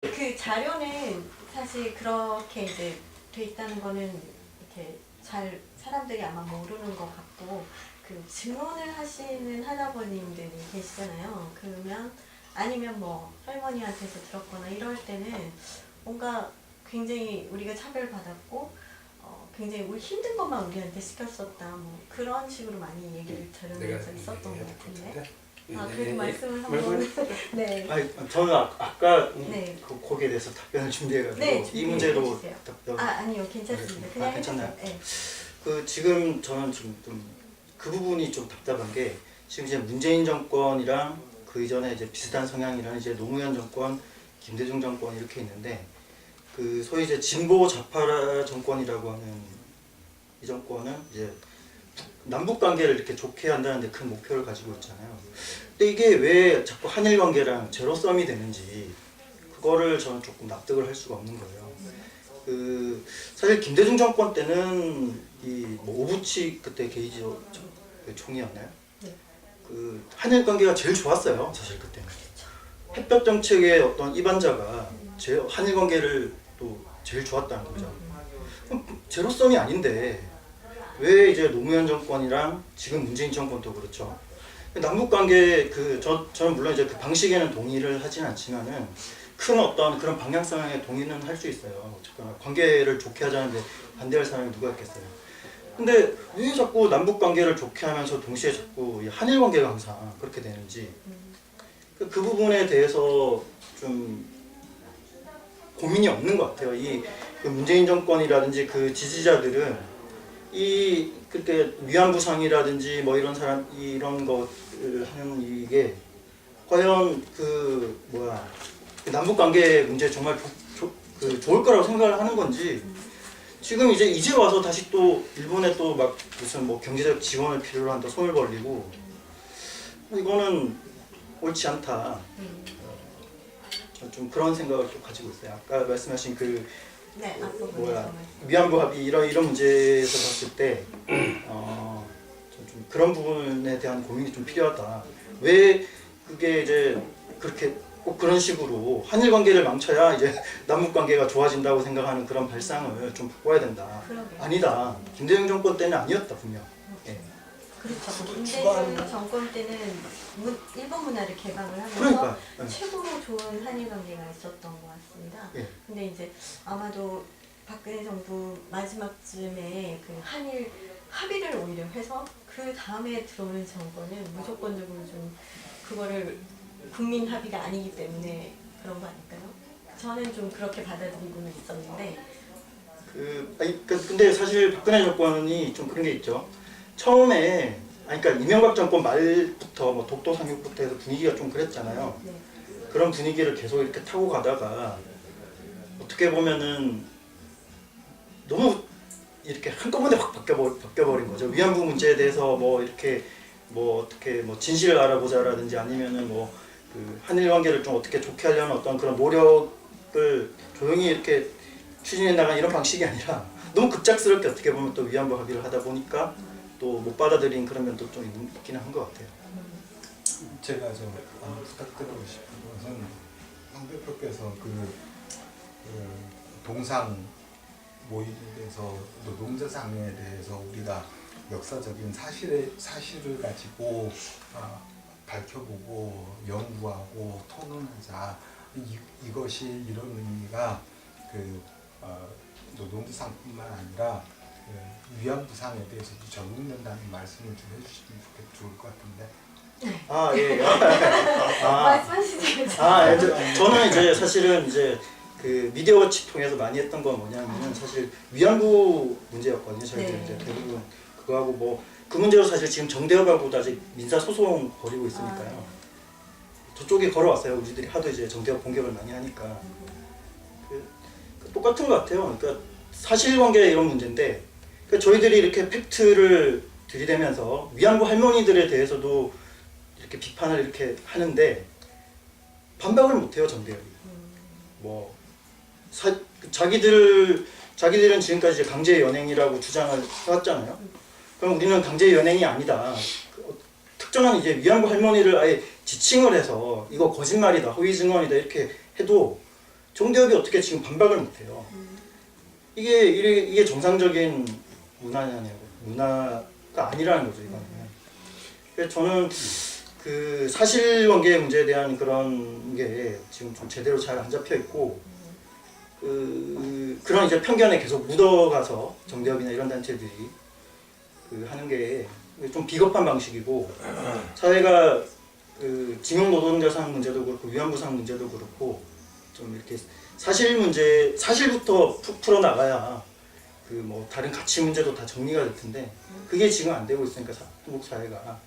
그 자료는 사실 그렇게 이제 돼 있다는 거는 이렇게 잘 사람들이 아마 모르는 것 같고, 그 증언을 하시는 할아버님들이 계시잖아요. 그러면 아니면 뭐 할머니한테서 들었거나 이럴 때는 뭔가 굉장히 우리가 차별받았고 굉장히 우리 힘든 것만 우리한테 시켰었다, 뭐 그런 식으로 많이 얘기를 들으면서 있었던 것 같은데. 그래도 말씀을 한번. 네. 아니, 저는 아까 네. 거기에 대해서 답변을 준비해가지고 네, 이 문제로 해주세요. 답변. 아니요, 괜찮습니다. 그냥 괜찮나요? 해주세요. 네. 지금 저는 좀 그 부분이 좀 답답한 게, 지금 이제 문재인 정권이랑 그 이전에 이제 비슷한 성향이라는 이제 노무현 정권, 김대중 정권 이렇게 있는데, 그 소위 이제 진보 좌파 정권이라고 하는 이 정권은 이제 남북 관계를 이렇게 좋게 한다는 데 큰 목표를 가지고 있잖아요. 근데 이게 왜 자꾸 한일 관계랑 제로섬이 되는지 그거를 저는 조금 납득을 할 수가 없는 거예요. 사실 김대중 정권 때는 뭐 오부치 그때 게이지 총이었나요? 네. 한일 관계가 제일 좋았어요. 사실 그때는 햇볕 정책의 어떤 이반자가 한일 관계를 또 제일 좋았다는 거죠. 그럼 제로섬이 아닌데 왜 이제 노무현 정권이랑 지금 문재인 정권도 그렇죠. 남북 관계 저는 물론 이제 그 방식에는 동의를 하진 않지만은 큰 어떤 그런 방향성에 동의는 할 수 있어요. 어쨌거나 관계를 좋게 하자는데 반대할 사람이 누가 있겠어요. 근데 왜 자꾸 남북 관계를 좋게 하면서 동시에 자꾸 한일 관계가 항상 그렇게 되는지 그 부분에 대해서 좀 고민이 없는 것 같아요. 그 문재인 정권이라든지 그 지지자들은 그렇게 위안부상이라든지 뭐 이런 것을 하는 이게 과연 남북 관계 문제 정말 좋을 거라고 생각을 하는 건지, 지금 이제 와서 다시 또 일본에 또 막 무슨 뭐 경제적 지원을 필요로 한다 손을 벌리고, 이거는 옳지 않다. 좀 그런 생각을 또 가지고 있어요. 아까 말씀하신 네, 위안부 합의 이런 문제에서 봤을 때 좀 그런 부분에 대한 고민이 좀 필요하다. 왜 그게 이제 그렇게 꼭 그런 식으로 한일 관계를 망쳐야 이제 남북 관계가 좋아진다고 생각하는 그런 발상을 좀 바꿔야 된다. 그러게요. 아니다. 김대중 정권 때는 아니었다 분명. 예. 그렇죠. 김대중 정권 때는 일본 문화를 개방을 하면서 그러니까, 최고로 좋은 한일 관계가 있었던 것 같습니다. 예. 근데 이제 아마도 박근혜 정부 마지막쯤에 그 한일 합의를 오히려 해서 그 다음에 들어오는 정권은 무조건적으로 좀 그거를 국민 합의가 아니기 때문에 그런 거 아닐까요? 저는 좀 그렇게 받아들이고는 있었는데. 근데 사실 박근혜 정권이 좀 그런 게 있죠. 처음에 그러니까 이명박 정권 말부터 뭐 독도 상륙부터 해서 분위기가 좀 그랬잖아요. 네. 그런 분위기를 계속 이렇게 타고 가다가 어떻게 보면은 너무 이렇게 한꺼번에 확 바뀌어버린 거죠. 위안부 문제에 대해서 뭐 이렇게 뭐 어떻게 뭐 진실을 알아보자라든지 아니면은 뭐 그 한일 관계를 좀 어떻게 좋게 하려는 어떤 그런 노력을 조용히 이렇게 추진해 나간 이런 방식이 아니라 너무 급작스럽게 어떻게 보면 또 위안부 합의를 하다 보니까 또 못 받아들인 그런 면도 좀 있기는 한 것 같아요. 제가 좀 부탁드리고 싶은 것은 황 대표께서 동상 모임에 대해서 노동자상에 대해서 우리가 역사적인 사실을 가지고 밝혀보고 연구하고 토론하자, 이것이 이런 의미가 노동자상뿐만 아니라 위안부상에 대해서도 적용된다는 말씀을 좀 해주시면 좋을 것 같은데. 예. 말씀하시죠. 저는 이제 사실은 이제 그 미디어워치 통해서 많이 했던 건 뭐냐면은 사실 위안부 문제였거든요. 저희들 네. 이제 대부분 그거하고 뭐 그 문제로 사실 지금 정대협하고도 아직 민사 소송 벌이고 있으니까요. 저쪽에 걸어왔어요. 우리들이 하도 이제 정대협 공격을 많이 하니까. 똑같은 것 같아요. 그러니까 사실관계 이런 문제인데, 그러니까 저희들이 이렇게 팩트를 들이대면서 위안부 할머니들에 대해서도 이렇게 비판을 이렇게 하는데 반박을 못해요. 정대협이. 뭐 자기들은 지금까지 강제 연행이라고 주장을 해왔잖아요. 그럼 우리는 강제 연행이 아니다. 특정한 이제 위안부 할머니를 아예 지칭을 해서 이거 거짓말이다, 허위 증언이다 이렇게 해도 종교협이 어떻게 지금 반박을 못해요. 이게 정상적인 문화가 아니라는 거죠, 이거는. 그래서 저는 그 사실관계 문제에 대한 그런 게 지금 좀 제대로 잘 안 잡혀 있고, 그런 이제 편견에 계속 묻어가서 정대협이나 이런 단체들이 하는 게 좀 비겁한 방식이고, 사회가 징용 노동자상 문제도 그렇고 위안부상 문제도 그렇고 좀 이렇게 사실부터 풀어 나가야 뭐 다른 가치 문제도 다 정리가 될 텐데 그게 지금 안 되고 있으니까 한국 사회가